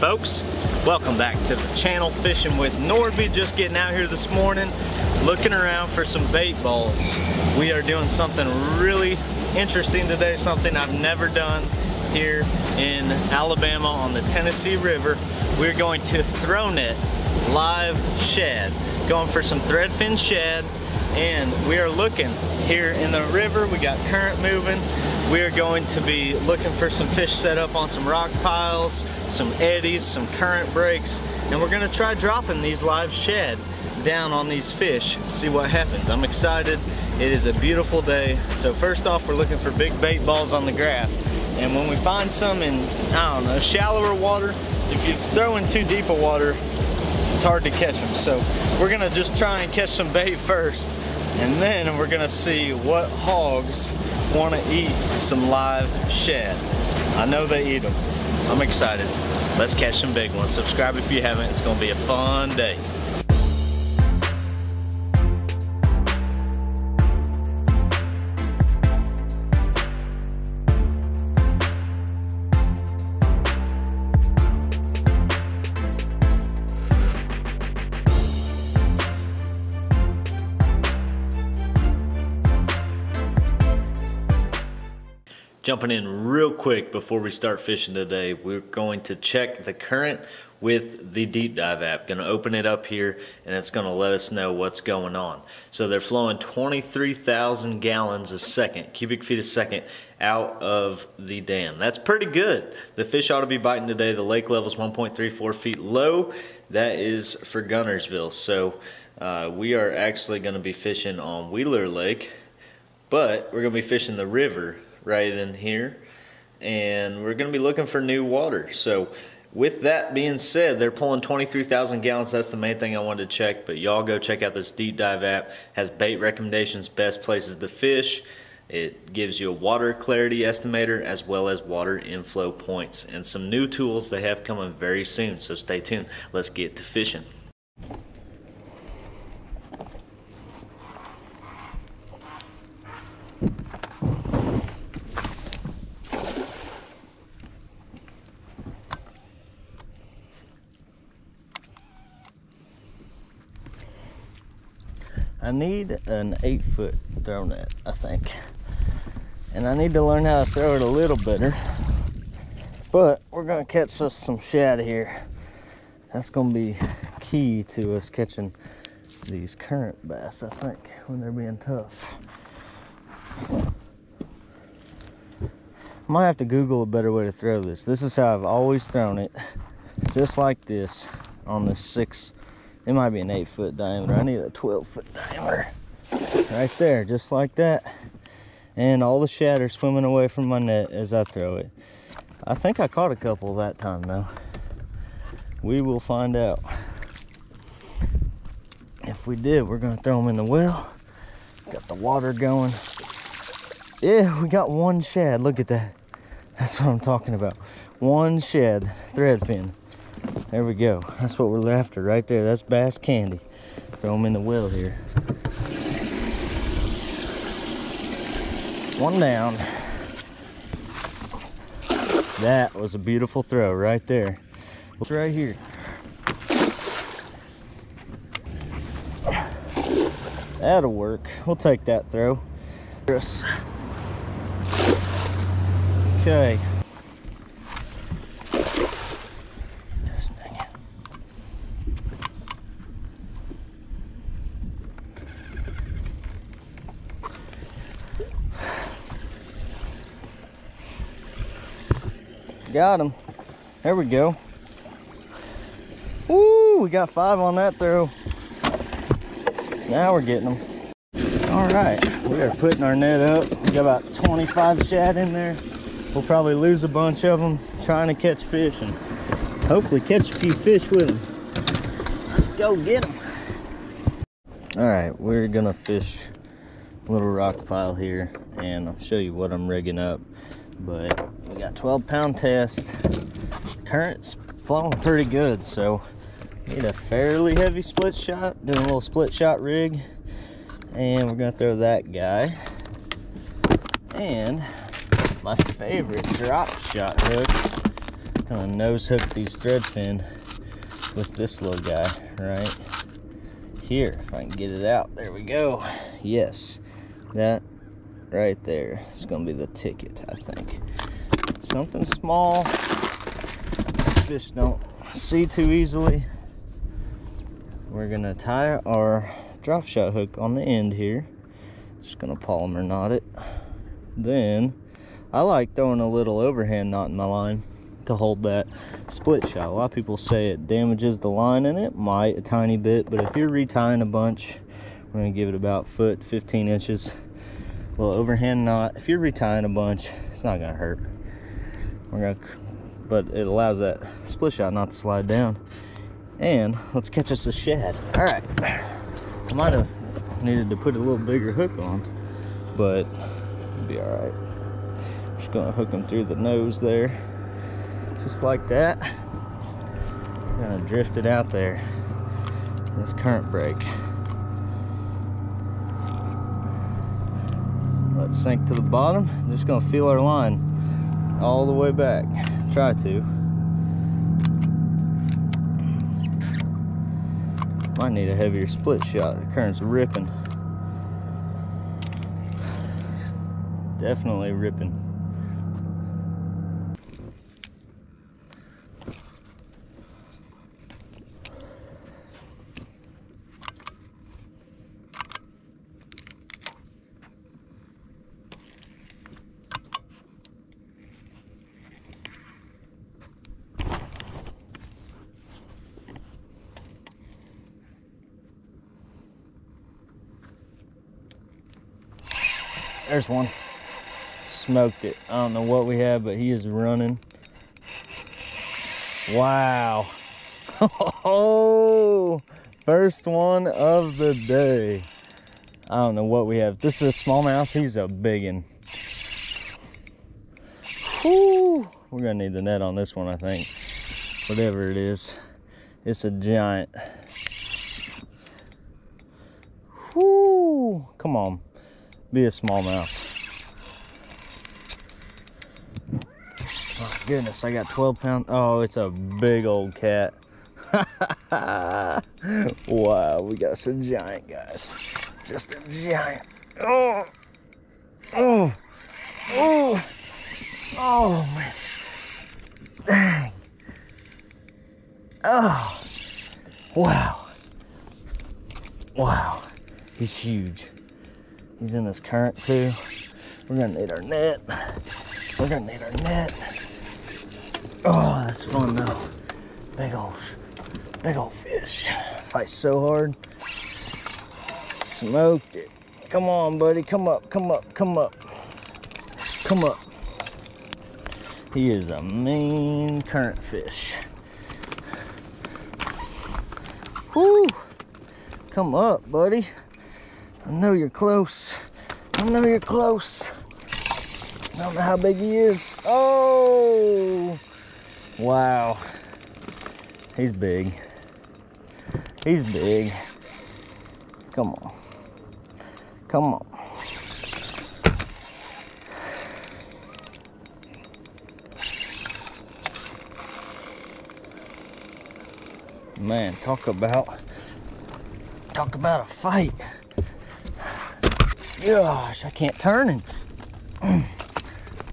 folks, welcome back to the channel. Fishing with Nordby. Just getting out here this morning looking around for some bait balls. We are doing something really interesting today, something I've never done here in Alabama on the Tennessee River. We're going to throw net live shad, going for some threadfin shad, and we are looking here in the river. We got current moving. We are going to be looking for some fish set up on some rock piles, some eddies, some current breaks, and we're gonna try dropping these live shad down on these fish, see what happens. I'm excited. It is a beautiful day. So first off, we're looking for big bait balls on the graph. And when we find some in, I don't know, shallower water, if you throw in too deep of water, it's hard to catch them. So we're gonna just try and catch some bait first, and then we're gonna see what hogs want to eat some live shad. I know they eat them. I'm excited. Let's catch some big ones. Subscribe if you haven't. It's gonna be a fun day. Jumping in real quick before we start fishing today, we're going to check the current with the Deep Dive app. Gonna open it up here and it's gonna let us know what's going on. So they're flowing 23,000 gallons a second, cubic feet a second out of the dam. That's pretty good. The fish ought to be biting today. The lake level's 1.34 feet low. That is for Guntersville. So we are actually gonna be fishing on Wheeler Lake, but we're gonna be fishing the river right in here, and we're gonna be looking for new water. So with that being said, they're pulling 23,000 gallons. That's the main thing I wanted to check, but y'all go check out this Deep Dive app. Has bait recommendations, best places to fish. It gives you a water clarity estimator as well as water inflow points and some new tools they have coming very soon, so stay tuned. Let's get to fishing. I need an 8-foot throw net, I think. And I need to learn how to throw it a little better. But we're gonna catch us some shad here. That's gonna be key to us catching these current bass, I think, when they're being tough. I might have to Google a better way to throw this. This is how I've always thrown it, just like this on this 6. It might be an 8-foot diameter. I need a 12-foot diameter. Right there, just like that. And all the shad are swimming away from my net as I throw it. I think I caught a couple that time though. We will find out. If we did, we're gonna throw them in the well. Got the water going. Yeah, we got one shad, look at that. That's what I'm talking about. One shad, threadfin. There we go. That's what we're after right there. That's bass candy. Throw them in the well here. One down. That was a beautiful throw right there. It's right here. That'll work. We'll take that throw. Okay. Got him. There we go. Woo, we got 5 on that throw. Now we're getting them. All right, we are putting our net up. We got about 25 shad in there. We'll probably lose a bunch of them trying to catch fish and hopefully catch a few fish with them. Let's go get them. All right, we're gonna fish a little rock pile here and I'll show you what I'm rigging up. But we got 12-pound test. Current's flowing pretty good, so need a fairly heavy split shot. Doing a little split shot rig, and we're gonna throw that guy. And my favorite drop shot hook Gonna nose hook these thread fin with this little guy right here. If I can get it out, there we go. Yes, that right there is gonna be the ticket, I think. Something small. These fish don't see too easily. We're gonna tie our drop shot hook on the end here. Just gonna Palmer knot it. Then I like throwing a little overhand knot in my line to hold that split shot. A lot of people say it damages the line, and it might a tiny bit, but if you're retying a bunch, we're gonna give it about 15 inches. A little overhand knot. If you're retying a bunch, it's not gonna hurt. But it allows that split shot not to slide down. And let's catch us a shad. All right, I might have needed to put a little bigger hook on, but it'll be all right. Just gonna hook them through the nose there, just like that. Gonna drift it out there. This current break. Let it sink to the bottom. Just gonna feel our line all the way back. Try to. Might need a heavier split shot. The current's ripping. Definitely ripping. There's one. Smoked it. I don't know what we have, but he is running. Wow. Oh, first one of the day. I don't know what we have. This is a smallmouth. He's a biggin. Whoo. We're gonna need the net on this one, I think. Whatever it is, it's a giant. Whoo. Come on. Be a smallmouth. Oh goodness, I got 12 pounds. Oh, it's a big old cat. Wow, we got some giant guys. Just a giant. Oh, oh, oh, oh man. Dang. Oh, wow. Wow, he's huge. He's in this current too. We're gonna need our net. We're gonna need our net. Oh, that's fun though. Big old fish. Fight so hard. Smoked it. Come on, buddy. Come up, come up, come up. Come up. He is a mean current fish. Whoo! Come up, buddy. I know you're close. I know you're close. I don't know how big he is. Oh! Wow. He's big. He's big. Come on. Come on. Man, talk about a fight. Gosh, I can't turn him.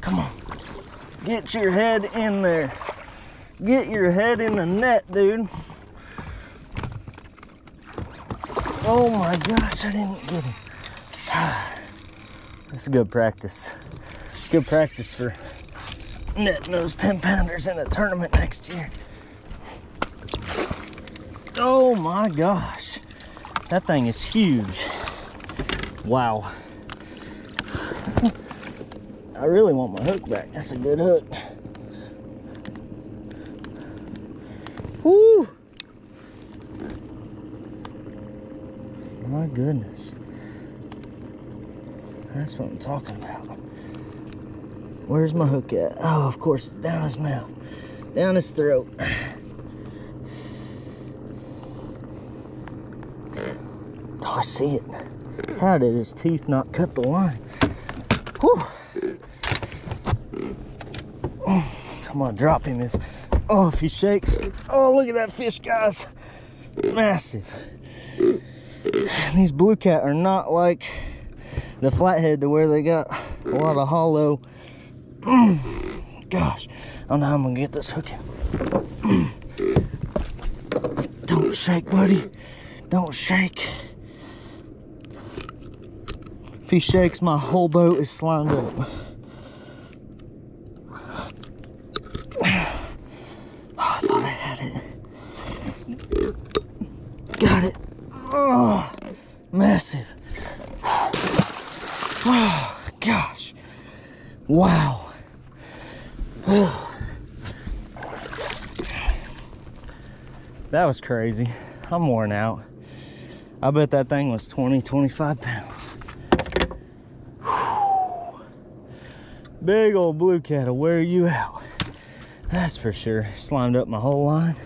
Come on. Get your head in there. Get your head in the net, dude. Oh my gosh, I didn't get him. This is good practice. Good practice for netting those 10-pounders in a tournament next year. Oh my gosh. That thing is huge. Wow. I really want my hook back. That's a good hook. Woo! My goodness. That's what I'm talking about. Where's my hook at? Oh, of course, it's down his mouth. Down his throat. Oh, I see it. How did his teeth not cut the line? Whew. I'm gonna drop him if Oh, if he shakes. Oh, look at that fish, guys. Massive. And these blue cat are not like the flathead to where they got a lot of hollow. Gosh, I don't know how I'm gonna get this hook in. Don't shake, buddy. Don't shake. If he shakes, my whole boat is slimed up. Oh, I thought I had it. Got it. Oh, massive. Oh, gosh. Wow. That was crazy. I'm worn out. I bet that thing was 20, 25 pounds. Big old blue cat will wear you out. That's for sure. Slimed up my whole line.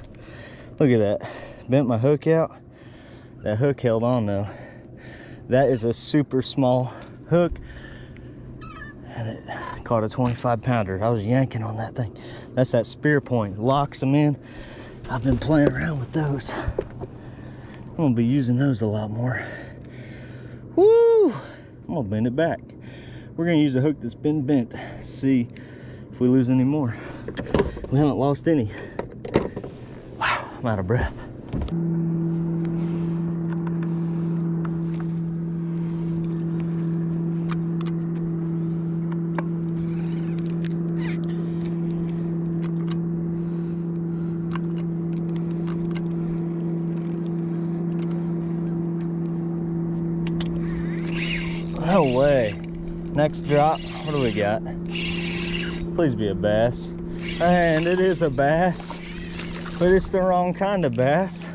Look at that. Bent my hook out. That hook held on though. That is a super small hook. And it caught a 25 pounder. I was yanking on that thing. That's that spear point. Locks them in. I've been playing around with those. I'm gonna be using those a lot more. Woo! I'm gonna bend it back. We're gonna use a hook that's been bent. See if we lose any more. We haven't lost any. Wow, I'm out of breath. No way. Next drop, what do we got? Please be a bass. And it is a bass, but it's the wrong kind of bass.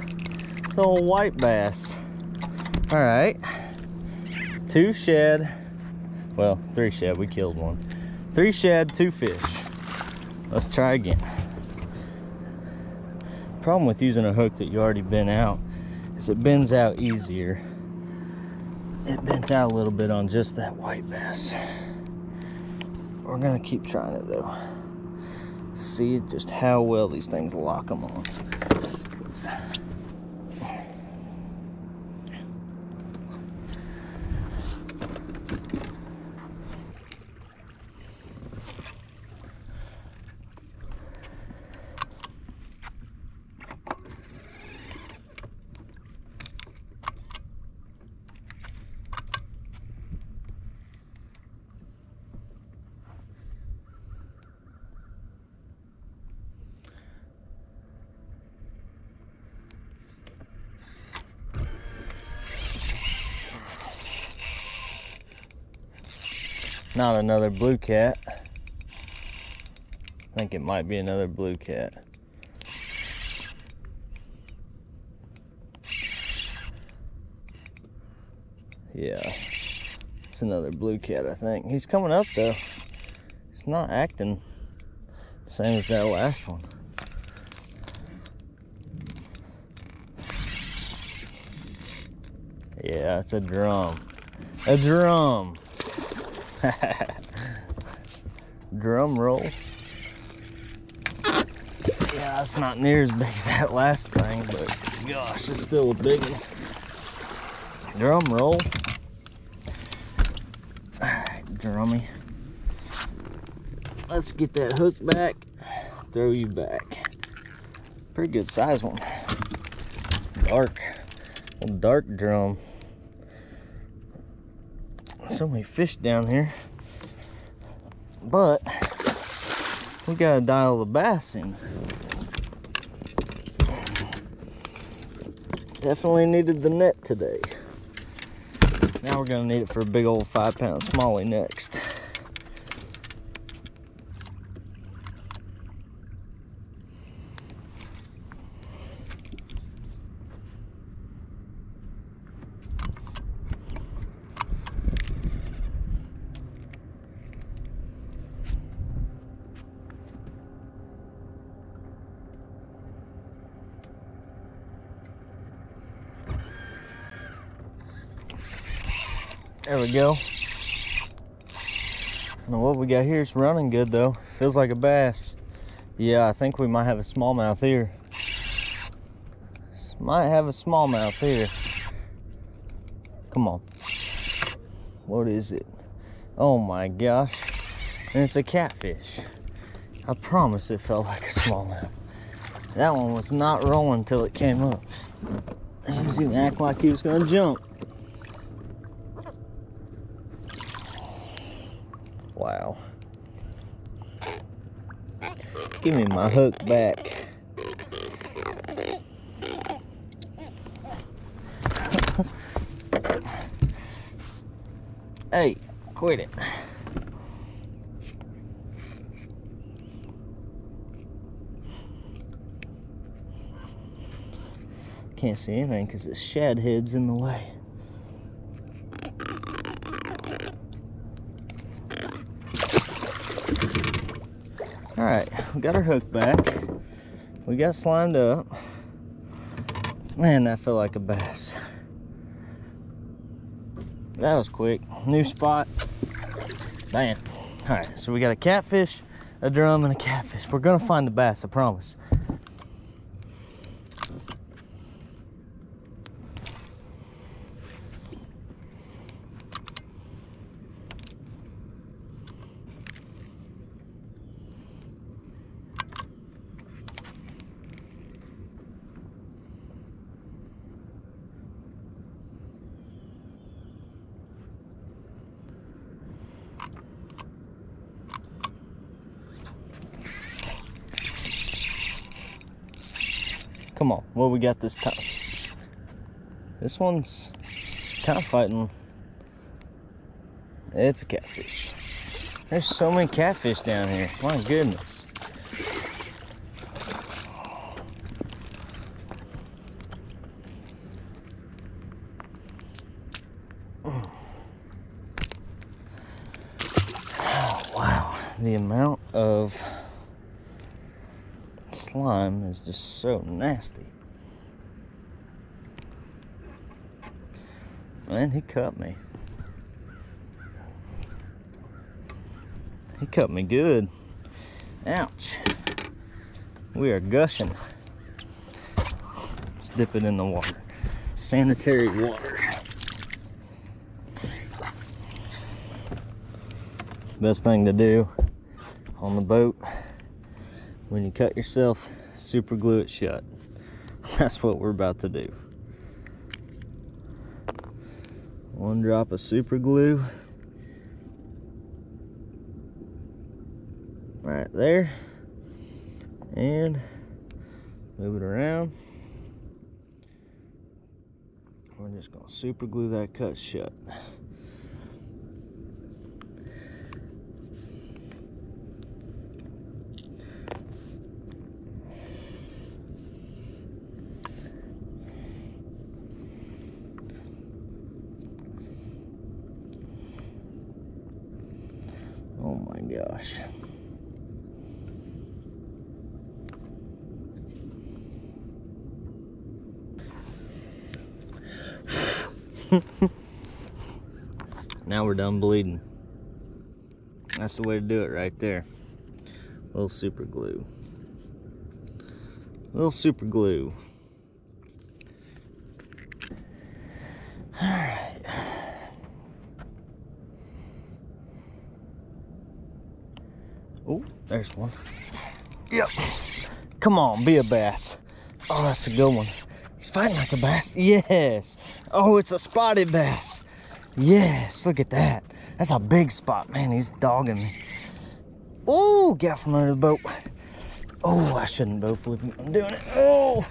It's a old white bass. All right, 2 shad, well, 3 shad, we killed one. 3 shad, 2 fish. Let's try again. Problem with using a hook that you already bent out is it bends out easier. It bent out a little bit on just that white bass. We're gonna keep trying it though. See just how well these things lock them on. Not another blue cat. I think it might be another blue cat. Yeah, it's another blue cat, I think. He's coming up though. He's not acting the same as that last one. Yeah, it's a drum. A drum. Drum roll. Yeah, it's not near as big as that last thing, but gosh, it's still a big one. Drum roll. Alright, drummy. Let's get that hook back. Throw you back. Pretty good size one. Dark. A dark drum. So many fish down here, but we gotta dial the bass in. Definitely needed the net today. Now we're gonna need it for a big old 5-pound smallie next. There we go. I don't know what we got here. It's running good though. Feels like a bass. Yeah, I think we might have a smallmouth here. Might have a smallmouth here. Come on. What is it? Oh my gosh. And it's a catfish. I promise it felt like a smallmouth. That one was not rolling until it came up. He was even acting like he was gonna jump. Wow. Give me my hook back. Hey, quit it. Can't see anything because the shad head's in the way. All right, we got our hook back. We got slimed up. Man, that felt like a bass. That was quick. New spot. Bam. All right, so we got a catfish, a drum, and a catfish. We're gonna find the bass, I promise. Come on, what we got this time? This one's kind of fighting. It's a catfish. There's so many catfish down here. My goodness. Oh, wow, the amount of slime is just so nasty. Man, he cut me. He cut me good. Ouch. We are gushing. Let's dip it in the water. Sanitary water. Best thing to do on the boat when you cut yourself, super glue it shut. That's what we're about to do. One drop of super glue right there, and move it around. We're just gonna super glue that cut shut. Oh my gosh. Now we're done bleeding. That's the way to do it right there. A little super glue. A little super glue. All right. Oh, there's one. Yep. Come on, be a bass. Oh, that's a good one. He's fighting like a bass. Yes. Oh, it's a spotted bass. Yes, look at that. That's a big spot, man. He's dogging me. Oh, get from under the boat. Oh, I shouldn't boat flip him. I'm doing it. Oh,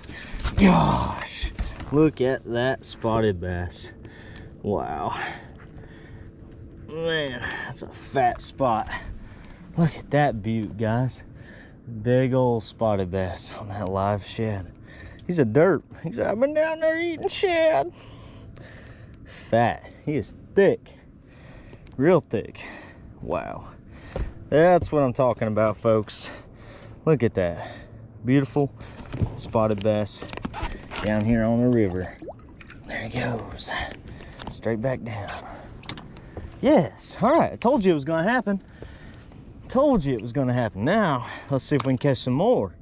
gosh. Look at that spotted bass. Wow. Man, that's a fat spot. Look at that beaut, guys. Big old spotted bass on that live shad. He's a derp. He's I've been down there eating shad. Fat. He is thick. Real thick. Wow. That's what I'm talking about, folks. Look at that. Beautiful spotted bass down here on the river. There he goes. Straight back down. Yes. All right. I told you it was going to happen. Told you it was gonna happen. Now, let's see if we can catch some more.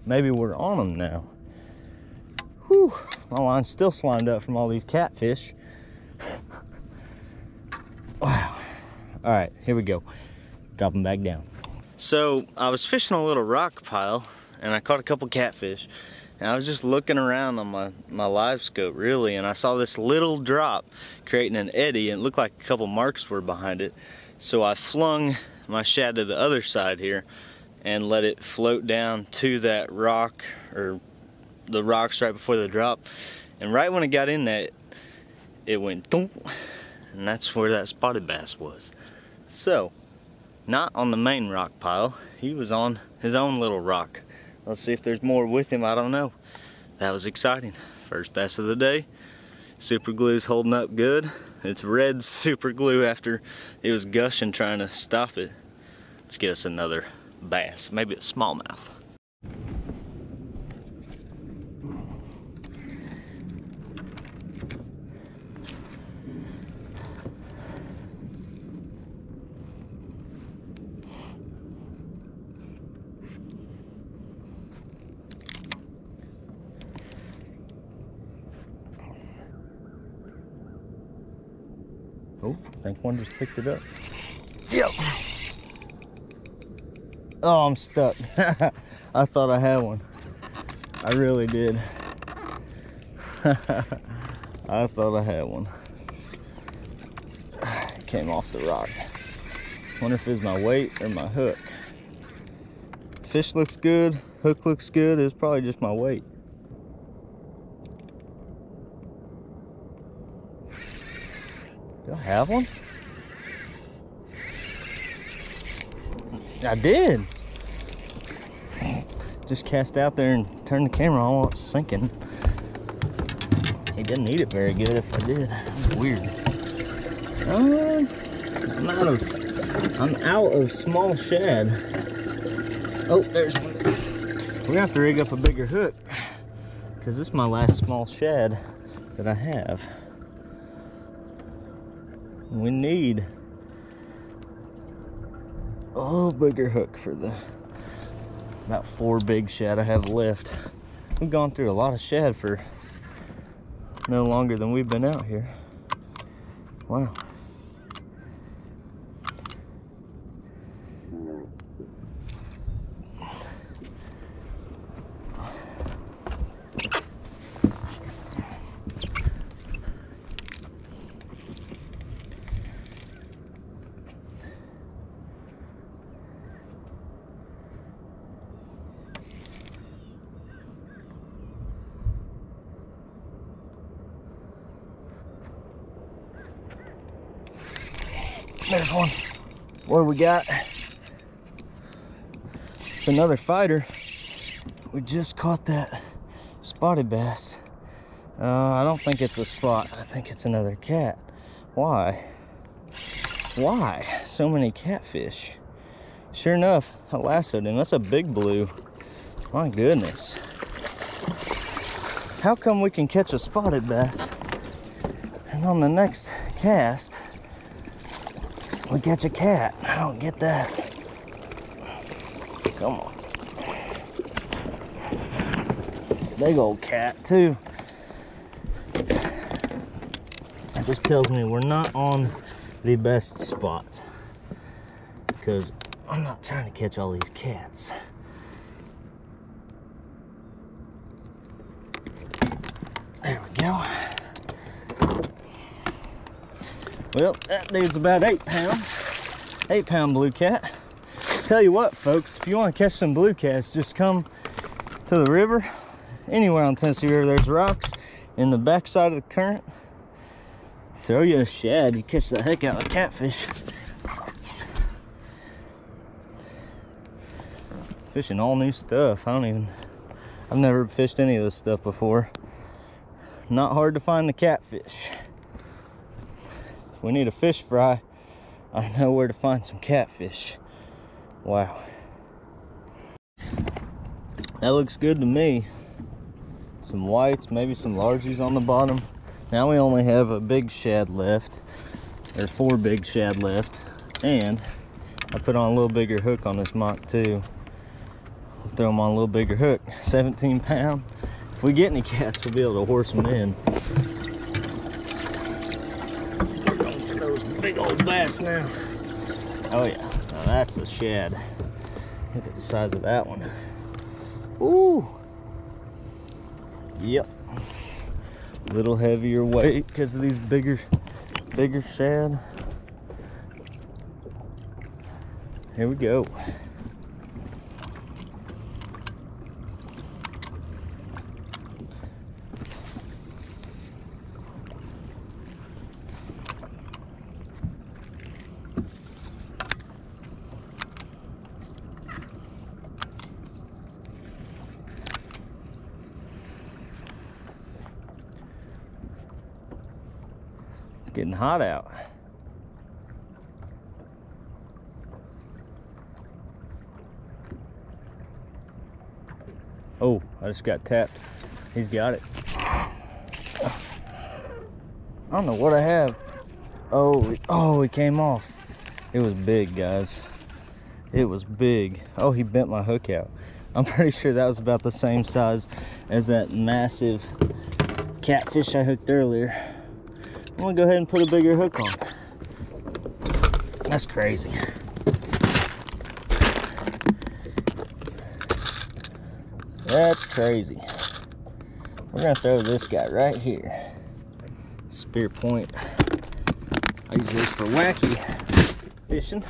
Maybe we're on them now. Whew, my line's still slimed up from all these catfish. Wow. All right, here we go. Drop them back down. So I was fishing a little rock pile and I caught a couple catfish. And I was just looking around on my live scope really, and I saw this little drop creating an eddy, and it looked like a couple marks were behind it. So I flung my shad to the other side here and let it float down to that rock, or the rocks right before the drop. And right when it got in that, it went thump, and that's where that spotted bass was. So, not on the main rock pile, he was on his own little rock. Let's see if there's more with him, I don't know. That was exciting. First bass of the day. Super glue's holding up good. It's red super glue after it was gushing trying to stop it. Let's get us another bass, maybe a smallmouth. Oh, I think one just picked it up. Yep. Oh, I'm stuck. I thought I had one. I really did. I thought I had one. It came off the rock. Wonder if it's my weight or my hook. Fish looks good, hook looks good. It's probably just my weight. Do I have one? I did. Just cast out there and turned the camera on while it's sinking. He didn't eat it very good if I did. That's weird. I'm out of small shad. Oh, there's one. We're gonna have to rig up a bigger hook because this is my last small shad that I have. We need a little bigger hook for the about 4 big shad I have left. We've gone through a lot of shad for no longer than we've been out here. Wow. There's one. What do we got? It's another fighter. We just caught that spotted bass. I don't think it's a spot. I think it's another cat. Why? Why so many catfish? Sure enough, I lassoed him. That's a big blue. My goodness. How come we can catch a spotted bass and on the next cast we catch a cat? I don't get that. Come on. Big old cat too. It just tells me we're not on the best spot, because I'm not trying to catch all these cats. There we go. Well, that dude's about 8 pounds. 8-pound blue cat. Tell you what, folks, if you want to catch some blue cats, just come to the river. Anywhere on Tennessee River, there's rocks in the backside of the current. Throw you a shad, you catch the heck out of catfish. Fishing all new stuff. I've never fished any of this stuff before. Not hard to find the catfish. If we need a fish fry, I know where to find some catfish. Wow. That looks good to me. Some whites, maybe some largies on the bottom. Now we only have a big shad left, or 4 big shad left, and I put on a little bigger hook on this mock too. I'll throw them on a little bigger hook, 17 pound. If we get any cats, we'll be able to horse them in. We're going for those big old bass now. Oh yeah, now that's a shad. Look at the size of that one. Ooh. Yep. A little heavier weight because of these bigger shad. Here we go. It's getting hot out. Oh, I just got tapped. He's got it. I don't know what I have. Oh, it came off. It was big, guys. It was big. Oh, he bent my hook out. I'm pretty sure that was about the same size as that massive catfish I hooked earlier. I'm gonna go ahead and put a bigger hook on. That's crazy. That's crazy. We're gonna throw this guy right here. Spear point. I use this for wacky fishing.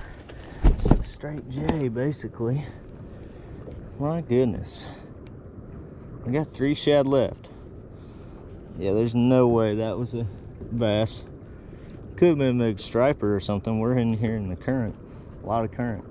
Just a straight J, basically. My goodness. I got 3 shad left. Yeah, there's no way that was a bass. Could have been a big striper or something. We're in here in the current. A lot of current.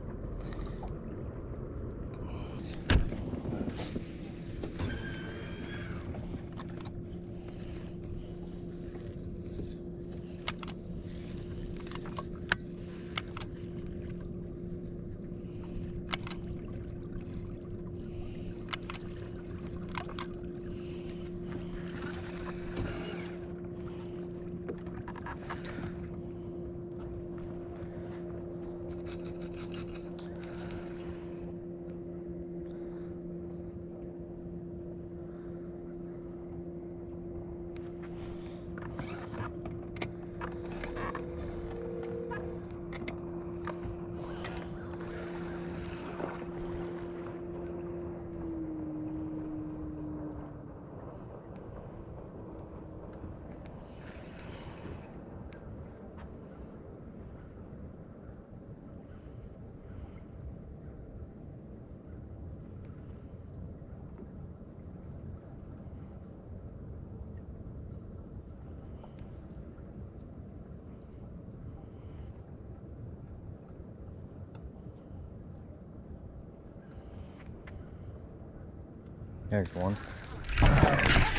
There's one.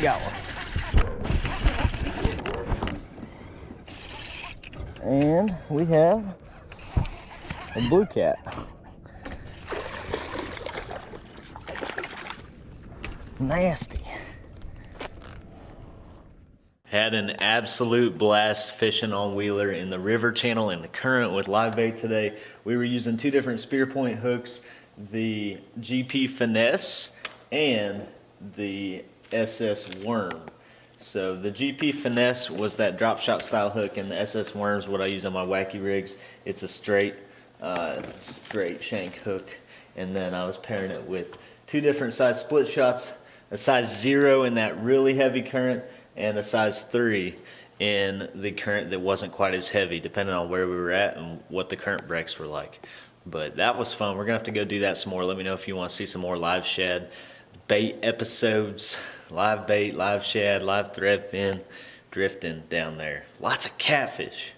Got one. And we have a blue cat. Nasty. Had an absolute blast fishing on Wheeler in the river channel in the current with live bait today. We were using 2 different spear point hooks, the GP Finesse and the SS Worm. So the GP Finesse was that drop shot style hook, and the SS Worm's what I use on my wacky rigs. It's a straight shank hook, and then I was pairing it with 2 different size split shots, a size 0 in that really heavy current and a size 3 in the current that wasn't quite as heavy, depending on where we were at and what the current breaks were like. But that was fun. We're gonna have to go do that some more. Let me know if you want to see some more live shad bait episodes, live bait, live shad, live thread fin, drifting down there. Lots of catfish.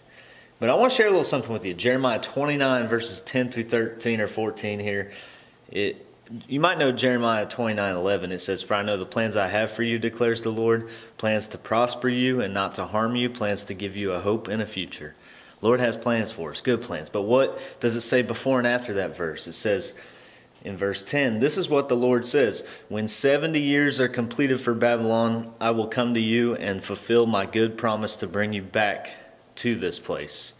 But I want to share a little something with you. Jeremiah 29 verses 10 through 13 or 14 here. You might know Jeremiah 29:11. It says, "For I know the plans I have for you, declares the Lord, plans to prosper you and not to harm you, plans to give you a hope and a future." Lord has plans for us, good plans. But what does it say before and after that verse? It says in verse 10, "This is what the Lord says, when 70 years are completed for Babylon, I will come to you and fulfill my good promise to bring you back to this place."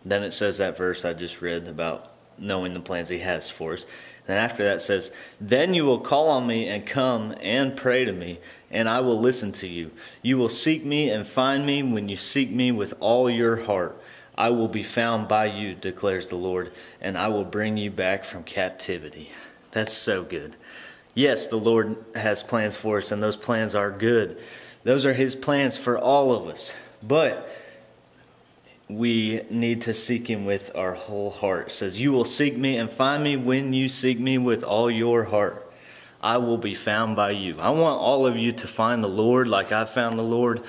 Then it says that verse I just read about knowing the plans he has for us. Then after that says, then you will call on me and come and pray to me, and I will listen to you. You will seek me and find me when you seek me with all your heart. I will be found by you, declares the Lord, and I will bring you back from captivity. That's so good. Yes, the Lord has plans for us, and those plans are good. Those are his plans for all of us. But we need to seek him with our whole heart. It says, you will seek me and find me when you seek me with all your heart. I will be found by you. I want all of you to find the Lord like I found the Lord,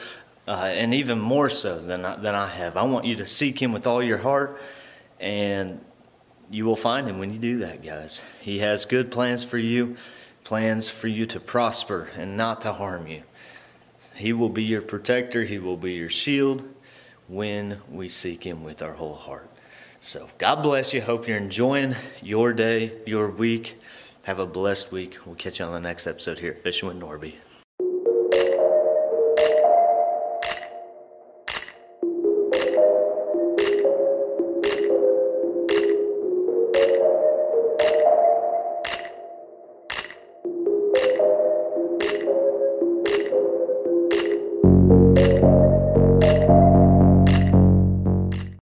and even more so than I have. I want you to seek him with all your heart, and you will find him when you do that, guys. He has good plans for you to prosper and not to harm you. He will be your protector. He will be your shield when we seek him with our whole heart. So God bless you. Hope you're enjoying your day, your week. Have a blessed week. We'll catch you on the next episode here at Fishing with Norby.